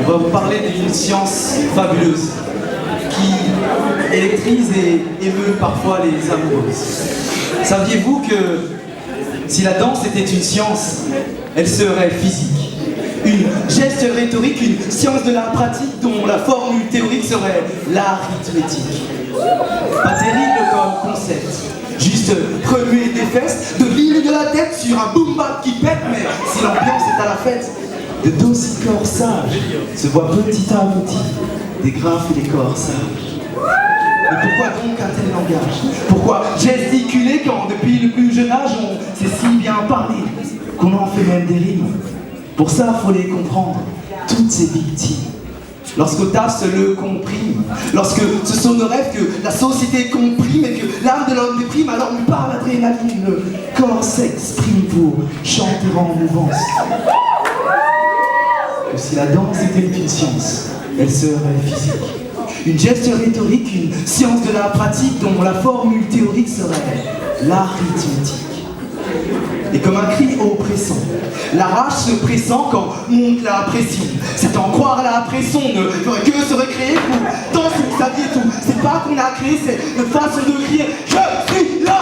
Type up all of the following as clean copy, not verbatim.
On va vous parler d'une science fabuleuse qui électrise et émeut parfois les amoureuses. Saviez-vous que si la danse était une science, elle serait physique? Une geste rhétorique, une science de l'art pratique dont la formule théorique serait l'arithmétique. Pas terrible comme concept. Juste remuer des fesses, de l'île de la tête sur un boom bap qui pète, mais si l'ambiance est à la fête, de dociles corps sages se voient petit à petit des graphes et des corps sages. Mais pourquoi donc un tel langage? Pourquoi gesticuler quand depuis le plus jeune âge on sait si bien parler qu'on en fait même des rimes? Pour ça, faut les comprendre, toutes ces victimes. Lorsqu'au taf se le comprime, lorsque ce sont nos rêves que la société comprime et que l'âme de l'homme déprime, alors nous parle l'adrénaline, le corps s'exprime pour chanter en mouvance. Que si la danse était une science, elle serait physique. Une geste rhétorique, une science de la pratique dont la formule théorique serait l'arithmétique. Et comme un cri oppressant, la rage se pressant quand monte la pression. C'est en croire à la pression, ne ferait que se recréer pour danser, vous saviez tout. C'est pas qu'on a créé, c'est notre façon de crier « Je suis là !»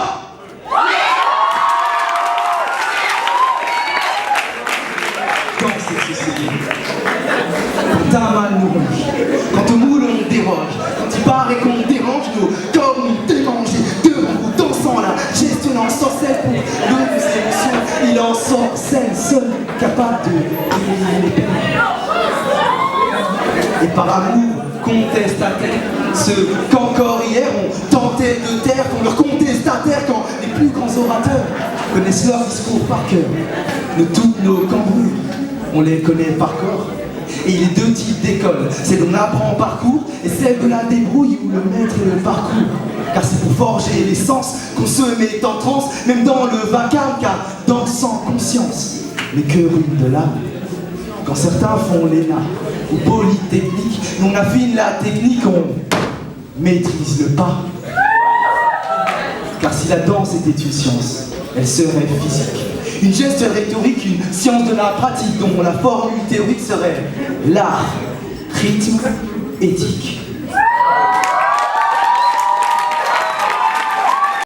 Danser, ceci. Quand un mal nous ronge, quand au moule on déroge, quand il part et qu'on dérange nos corps nous démangent, debout, dansant là, gestionnant sans cesse pour donner nos émotions, il en sort scène seul, capable de éliminer les peines. Et par amour, contestataire, ceux qu'encore hier on tentait de taire, qu'on leur contestataire quand les plus grands orateurs connaissent leur discours par cœur. De toutes nos cambrures, on les connaît par corps. Et il y a deux types d'écoles, celle qu'on apprend en parcours et celle de la débrouille où le maître est le parcours. Car c'est pour forger les sens qu'on se met en transe, même dans le vacarme, car danse sans conscience, mais que rune de l'âme. Quand certains font l'ENA ou Polytechnique, on affine la technique, on maîtrise le pas. Car si la danse était une science, elle serait physique. Une geste rhétorique, une science de la pratique dont la formule théorique serait l'art, rythme, éthique.